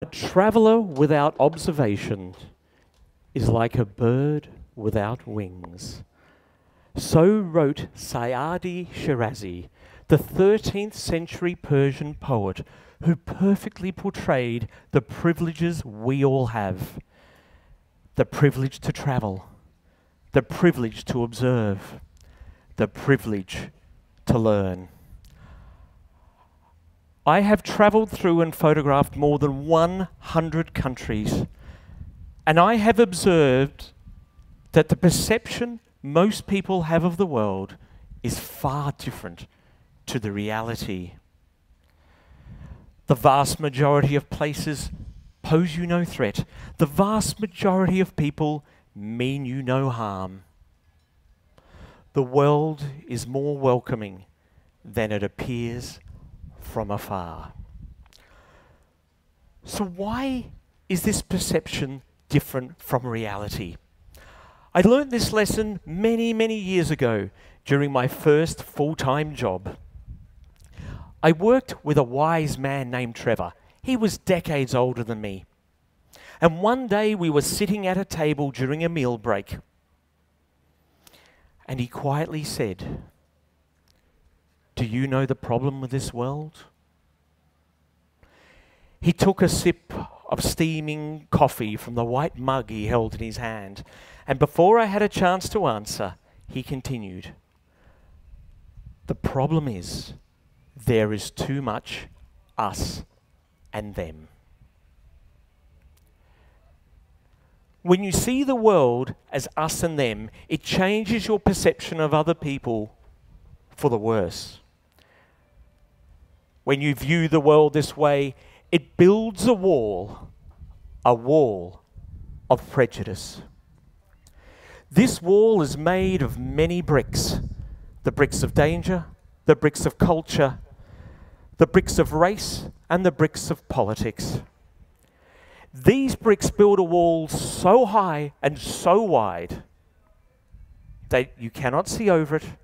A traveller without observation is like a bird without wings. So wrote Sayyadi Shirazi, the 13th century Persian poet who perfectly portrayed the privileges we all have. The privilege to travel, the privilege to observe, the privilege to learn. I have travelled through and photographed more than 100 countries, and I have observed that the perception most people have of the world is far different to the reality. The vast majority of places pose you no threat. The vast majority of people mean you no harm. The world is more welcoming than it appears from afar. So why is this perception different from reality? I learned this lesson many, many years ago during my first full-time job. I worked with a wise man named Trevor. He was decades older than me. And one day we were sitting at a table during a meal break. And he quietly said, "Do you know the problem with this world?" He took a sip of steaming coffee from the white mug he held in his hand, and before I had a chance to answer, he continued, "The problem is, there is too much us and them." When you see the world as us and them, it changes your perception of other people for the worse. When you view the world this way, it builds a wall of prejudice. This wall is made of many bricks: the bricks of danger, the bricks of culture, the bricks of race, and the bricks of politics. These bricks build a wall so high and so wide that you cannot see over it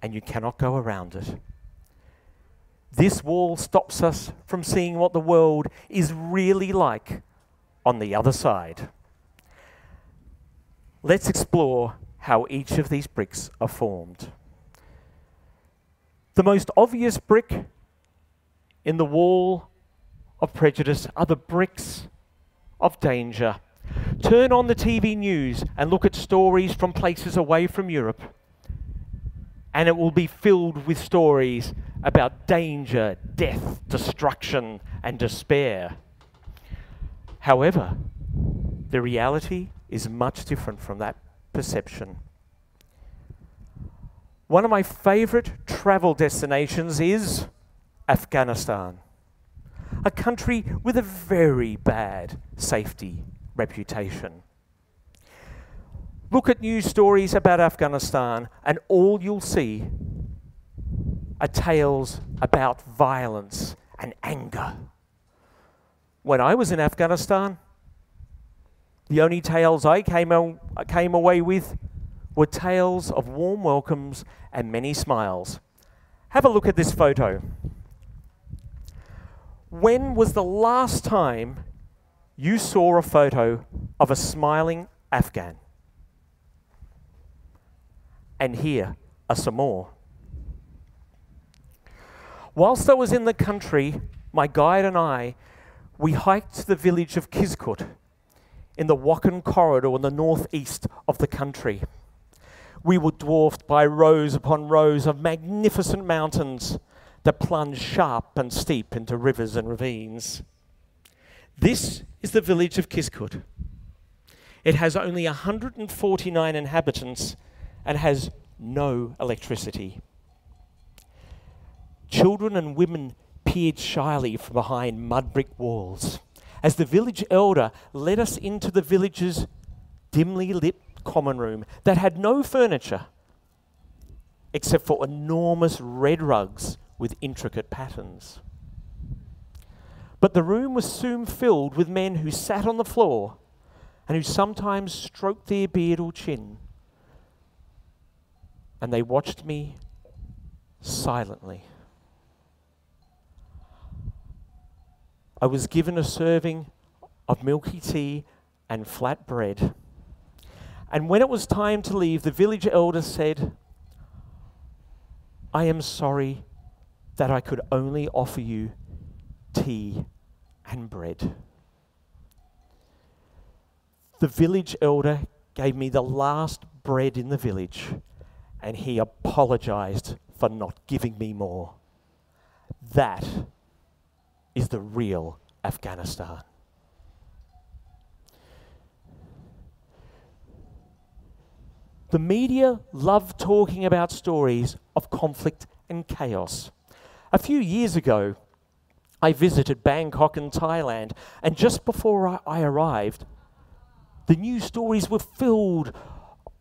and you cannot go around it. This wall stops us from seeing what the world is really like on the other side. Let's explore how each of these bricks are formed. The most obvious brick in the wall of prejudice are the bricks of danger. Turn on the TV news and look at stories from places away from Europe, and it will be filled with stories about danger, death, destruction, and despair. However, the reality is much different from that perception. One of my favorite travel destinations is Afghanistan, a country with a very bad safety reputation. Look at news stories about Afghanistan and all you'll see are tales about violence and anger. When I was in Afghanistan, the only tales I came away with were tales of warm welcomes and many smiles. Have a look at this photo. When was the last time you saw a photo of a smiling Afghan? And here are some more. Whilst I was in the country, my guide and I, we hiked to the village of Kizkut in the Wakhan corridor in the northeast of the country. We were dwarfed by rows upon rows of magnificent mountains that plunge sharp and steep into rivers and ravines. This is the village of Kizkut. It has only 149 inhabitants and has no electricity. Children and women peered shyly from behind mud brick walls as the village elder led us into the village's dimly lit common room that had no furniture except for enormous red rugs with intricate patterns. But the room was soon filled with men who sat on the floor and who sometimes stroked their beard or chin. And they watched me silently. I was given a serving of milky tea and flat bread. And when it was time to leave, the village elder said, "I am sorry that I could only offer you tea and bread." The village elder gave me the last bread in the village, and he apologized for not giving me more. That is the real Afghanistan. The media love talking about stories of conflict and chaos. A few years ago, I visited Bangkok in Thailand, and just before I arrived, the news stories were filled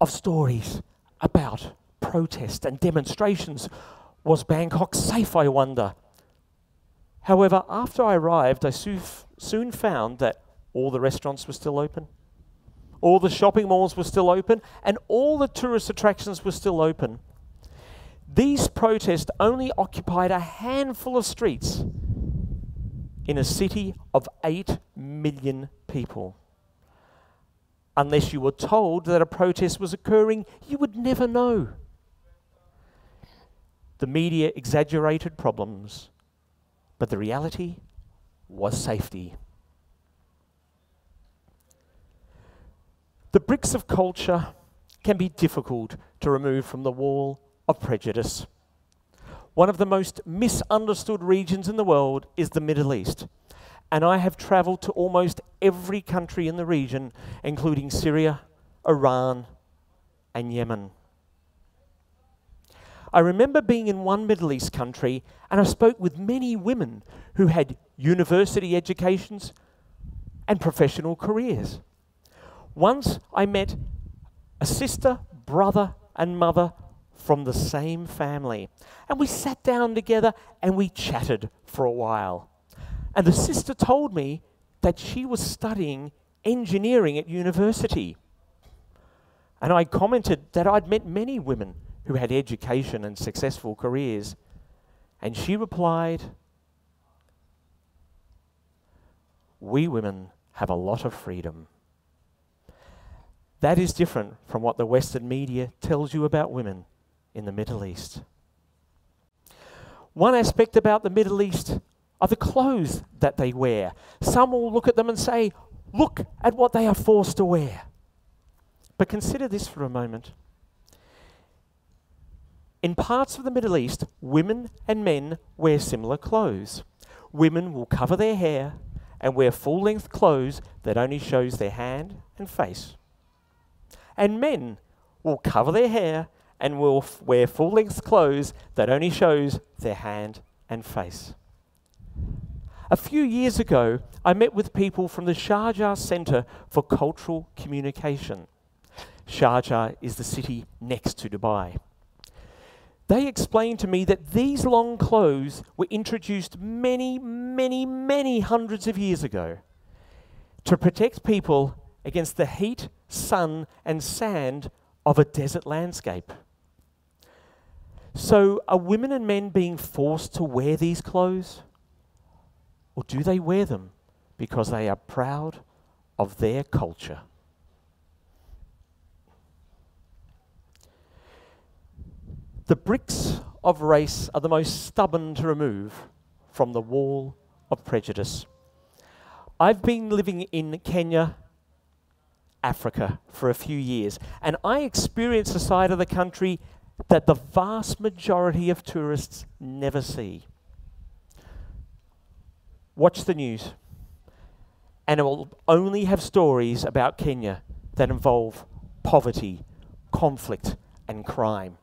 of stories about protest and demonstrations. Was Bangkok safe, I wonder? However, after I arrived, I soon found that all the restaurants were still open, all the shopping malls were still open, and all the tourist attractions were still open. These protests only occupied a handful of streets in a city of 8 million people. Unless you were told that a protest was occurring, you would never know. The media exaggerated problems, but the reality was safety. The bricks of culture can be difficult to remove from the wall of prejudice. One of the most misunderstood regions in the world is the Middle East, and I have traveled to almost every country in the region, including Syria, Iran, and Yemen. I remember being in one Middle East country, and I spoke with many women who had university educations and professional careers. Once I met a sister, brother, and mother from the same family, and we sat down together and we chatted for a while. And the sister told me that she was studying engineering at university. And I commented that I'd met many women who had education and successful careers. And she replied, "We women have a lot of freedom." That is different from what the Western media tells you about women in the Middle East. One aspect about the Middle East are the clothes that they wear. Some will look at them and say, "Look at what they are forced to wear." But consider this for a moment. In parts of the Middle East, women and men wear similar clothes. Women will cover their hair and wear full-length clothes that only shows their hand and face. And men will cover their hair and will wear full-length clothes that only shows their hand and face. A few years ago, I met with people from the Sharjah Centre for Cultural Communication. Sharjah is the city next to Dubai. They explained to me that these long clothes were introduced many, many, many hundreds of years ago to protect people against the heat, sun, and sand of a desert landscape. So are women and men being forced to wear these clothes? Or do they wear them because they are proud of their culture? The bricks of race are the most stubborn to remove from the wall of prejudice. I've been living in Kenya, Africa, for a few years, and I experienced a side of the country that the vast majority of tourists never see. Watch the news, and it will only have stories about Kenya that involve poverty, conflict, and crime.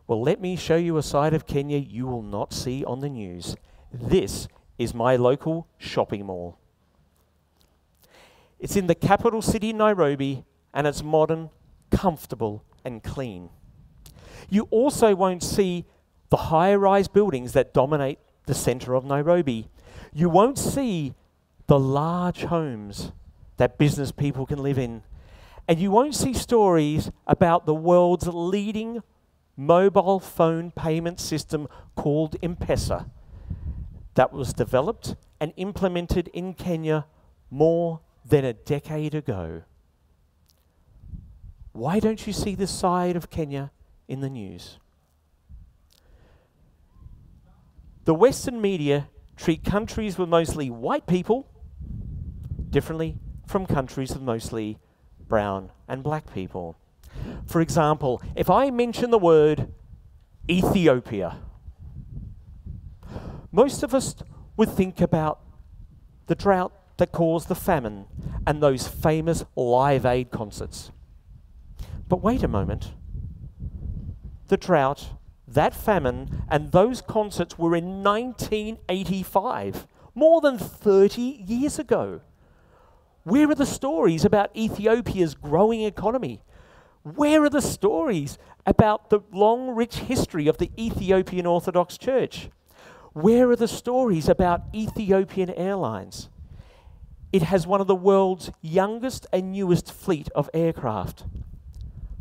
Well, let me show you a side of Kenya you will not see on the news. This is my local shopping mall. It's in the capital city, Nairobi, and it's modern, comfortable, and clean. You also won't see the high-rise buildings that dominate the center of Nairobi. You won't see the large homes that business people can live in. And you won't see stories about the world's leading mobile phone payment system called M-Pesa that was developed and implemented in Kenya more than a decade ago. Why don't you see this side of Kenya in the news? The Western media treat countries with mostly white people differently from countries with mostly brown and black people. For example, if I mention the word Ethiopia, most of us would think about the drought that caused the famine and those famous Live Aid concerts. But wait a moment. The drought, that famine, and those concerts were in 1985, more than 30 years ago. Where are the stories about Ethiopia's growing economy? Where are the stories about the long, rich history of the Ethiopian Orthodox Church? Where are the stories about Ethiopian Airlines? It has one of the world's youngest and newest fleet of aircraft.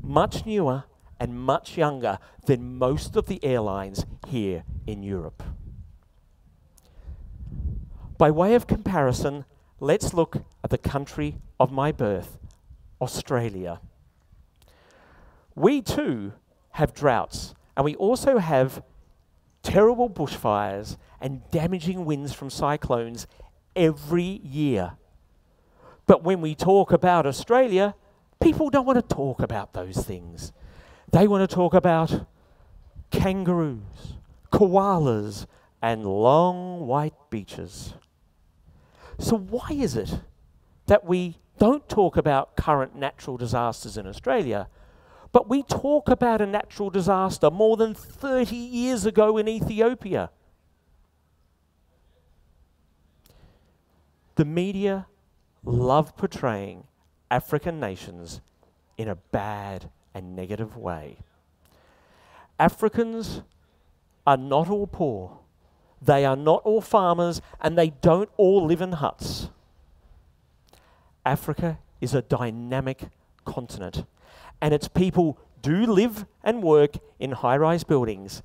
Much newer and much younger than most of the airlines here in Europe. By way of comparison, let's look at the country of my birth, Australia. We too have droughts, and we also have terrible bushfires and damaging winds from cyclones every year. But when we talk about Australia, people don't want to talk about those things. They want to talk about kangaroos, koalas, and long white beaches. So why is it that we don't talk about current natural disasters in Australia, but we talk about a natural disaster more than 30 years ago in Ethiopia? The media love portraying African nations in a bad and negative way. Africans are not all poor. They are not all farmers, and they don't all live in huts. Africa is a dynamic continent, and its people do live and work in high-rise buildings.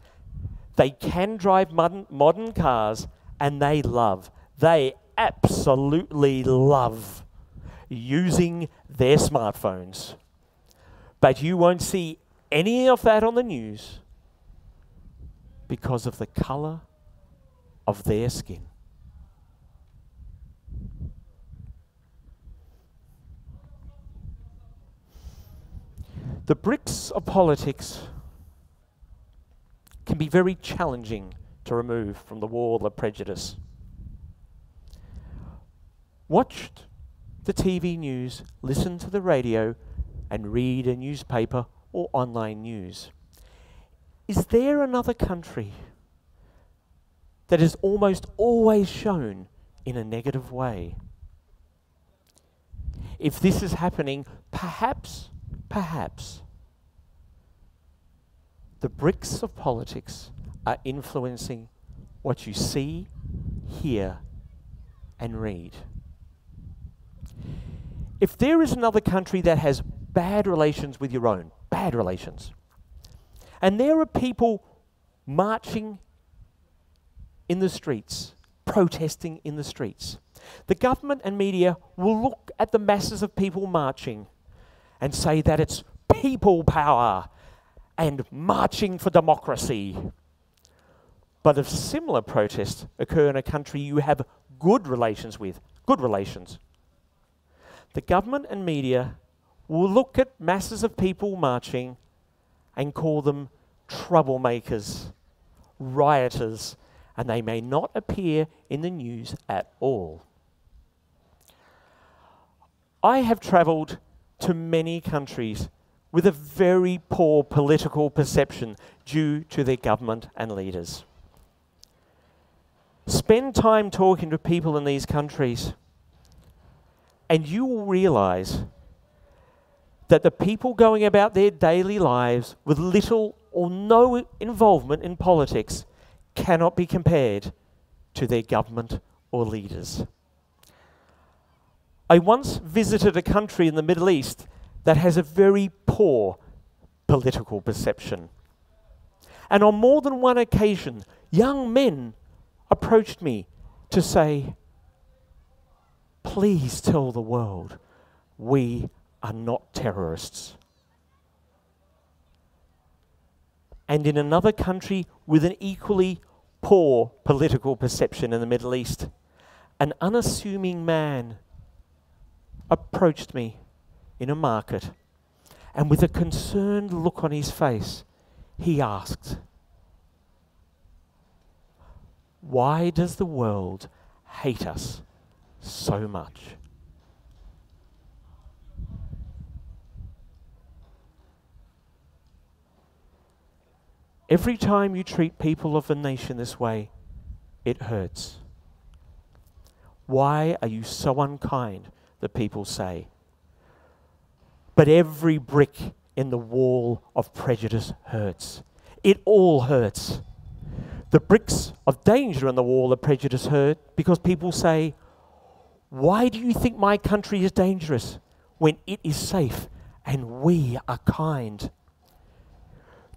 They can drive modern cars, and they absolutely love using their smartphones. But you won't see any of that on the news because of the color of their skin. The bricks of politics can be very challenging to remove from the wall of prejudice. Watch the TV news, listen to the radio, and read a newspaper or online news. Is there another country that is almost always shown in a negative way? If this is happening, perhaps, the bricks of politics are influencing what you see, hear, and read. If there is another country that has bad relations with your own, bad relations, and there are people marching in the streets, protesting in the streets, the government and media will look at the masses of people marching and say that it's people power and marching for democracy. But if similar protests occur in a country you have good relations with, the government and media will look at masses of people marching and call them troublemakers, rioters, and they may not appear in the news at all. I have travelled to many countries with a very poor political perception due to their government and leaders. Spend time talking to people in these countries, and you will realise that the people going about their daily lives with little or no involvement in politics cannot be compared to their government or leaders. I once visited a country in the Middle East that has a very poor political perception. And on more than one occasion, young men approached me to say, please tell the world we are not terrorists. And in another country with an equally poor political perception in the Middle East, an unassuming man approached me in a market, and with a concerned look on his face, he asked, why does the world hate us so much? Every time you treat people of a nation this way, it hurts. Why are you so unkind, the people say. But every brick in the wall of prejudice hurts. It all hurts. The bricks of danger in the wall of prejudice hurt because people say, why do you think my country is dangerous when it is safe and we are kind?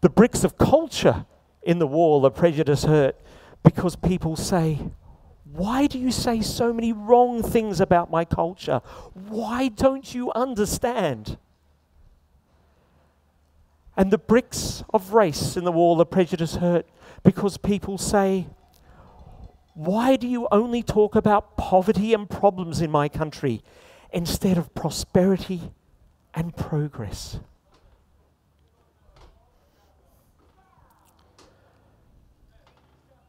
The bricks of culture in the wall of prejudice hurt because people say, why do you say so many wrong things about my culture? Why don't you understand? And the bricks of race in the wall of prejudice hurt because people say, why do you only talk about poverty and problems in my country instead of prosperity and progress?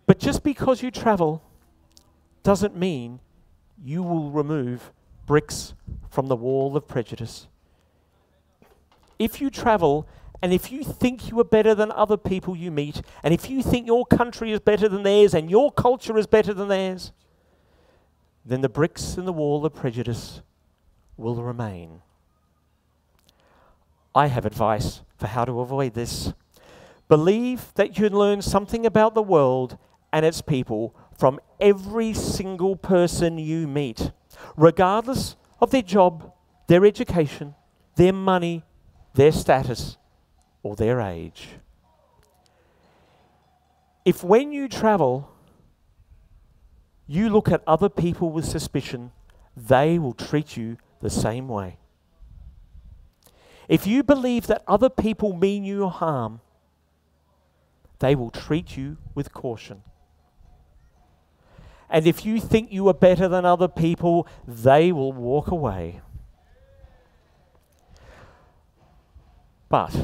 But just because you travel doesn't mean you will remove bricks from the wall of prejudice. If you travel and if you think you are better than other people you meet, and if you think your country is better than theirs and your culture is better than theirs, then the bricks in the wall of prejudice will remain. I have advice for how to avoid this. Believe that you can learn something about the world and its people from every single person you meet, regardless of their job, their education, their money, their status, or their age. If when you travel, you look at other people with suspicion, they will treat you the same way. If you believe that other people mean you harm, they will treat you with caution. And if you think you are better than other people, they will walk away. But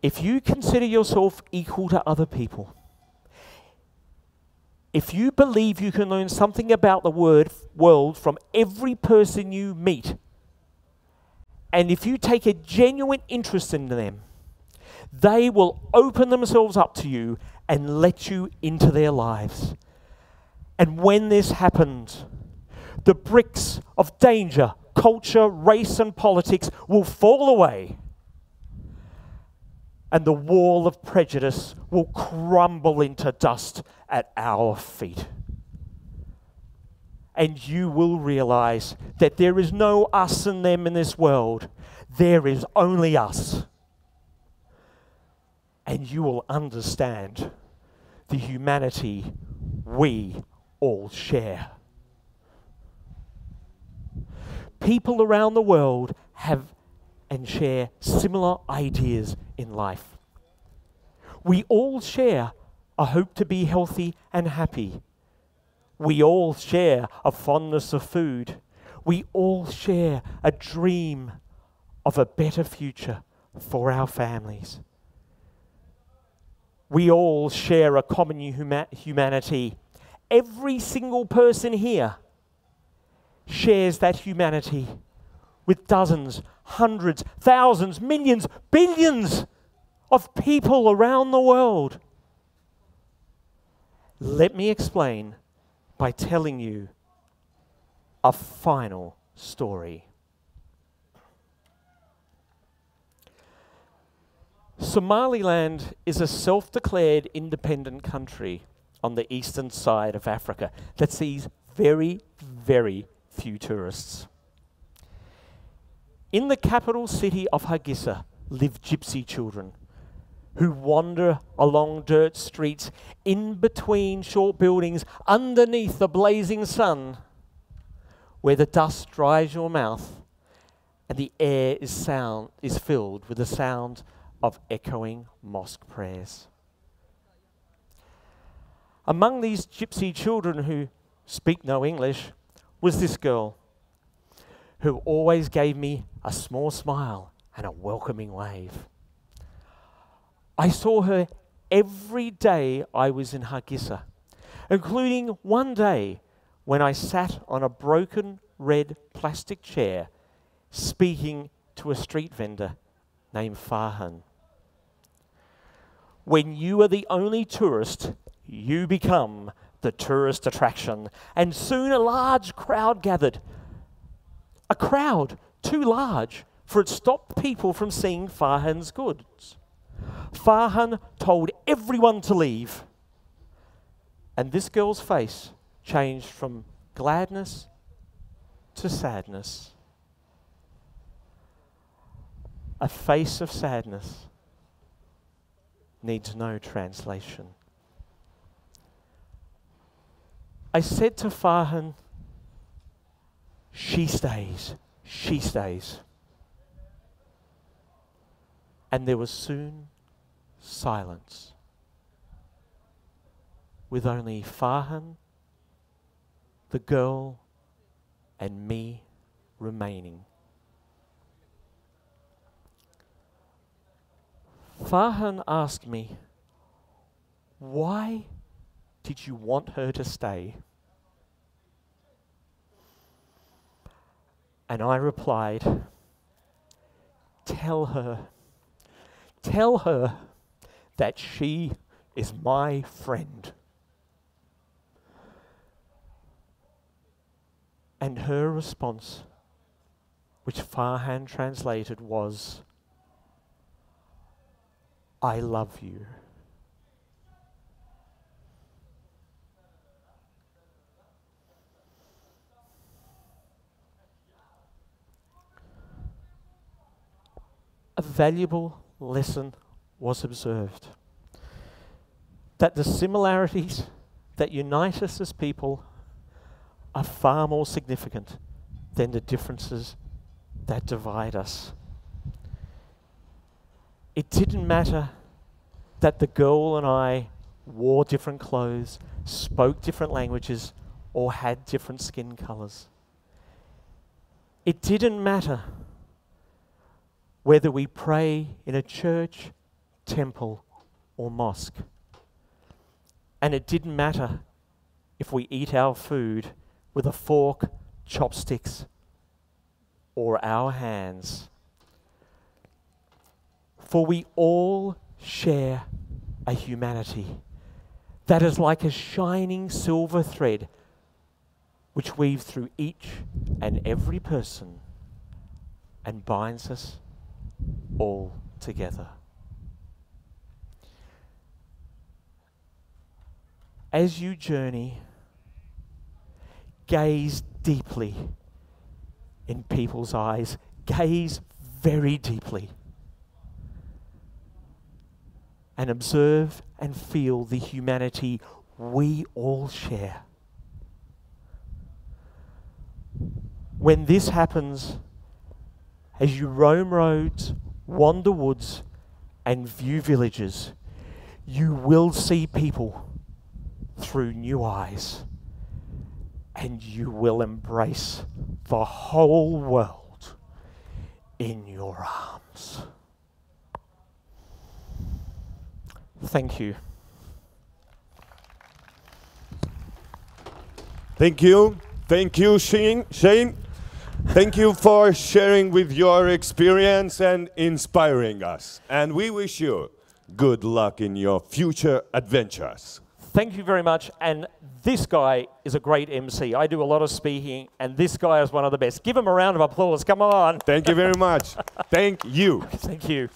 if you consider yourself equal to other people, if you believe you can learn something about the world from every person you meet, and if you take a genuine interest in them, they will open themselves up to you and let you into their lives. And when this happens, the bricks of danger, culture, race, and politics will fall away, and the wall of prejudice will crumble into dust at our feet. And you will realize that there is no us and them in this world. There is only us. And you will understand the humanity we all share. People around the world have and share similar ideas in life. We all share a hope to be healthy and happy. We all share a fondness of food. We all share a dream of a better future for our families. We all share a common humanity. Every single person here shares that humanity with dozens, hundreds, thousands, millions, billions of people around the world. Let me explain by telling you a final story. Somaliland is a self-declared independent country on the eastern side of Africa that sees very, very few tourists. In the capital city of Hargeisa live gypsy children who wander along dirt streets, in between short buildings, underneath the blazing sun, where the dust dries your mouth and the air is filled with the sound of echoing mosque prayers. Among these gypsy children who speak no English was this girl who always gave me a small smile and a welcoming wave. I saw her every day I was in Hargeisa, including one day when I sat on a broken red plastic chair speaking to a street vendor named Farhan. When you are the only tourist, you become the tourist attraction. And soon a large crowd gathered. A crowd too large for it stopped people from seeing Farhan's goods. Farhan told everyone to leave. And this girl's face changed from gladness to sadness. A face of sadness needs no translation. I said to Farhan, she stays, she stays. And there was soon silence, with only Farhan, the girl, and me remaining. Farhan asked me, why did you want her to stay? And I replied, tell her that she is my friend. And her response, which Farhan translated, was, I love you. A valuable lesson was observed, that the similarities that unite us as people are far more significant than the differences that divide us. It didn't matter that the girl and I wore different clothes, spoke different languages, or had different skin colors. It didn't matter whether we pray in a church, temple, or mosque. And it didn't matter if we eat our food with a fork, chopsticks, or our hands. For we all share a humanity that is like a shining silver thread which weaves through each and every person and binds us all together. As you journey, gaze deeply in people's eyes. Gaze very deeply. And observe and feel the humanity we all share. When this happens, as you roam roads, wander woods, and view villages, you will see people through new eyes, and you will embrace the whole world in your arms. Thank you. Thank you. Thank you, Shane. Thank you for sharing with your experience and inspiring us. And we wish you good luck in your future adventures. Thank you very much. And this guy is a great MC. I do a lot of speaking, and this guy is one of the best. Give him a round of applause. Come on. Thank you very much. Thank you. Thank you.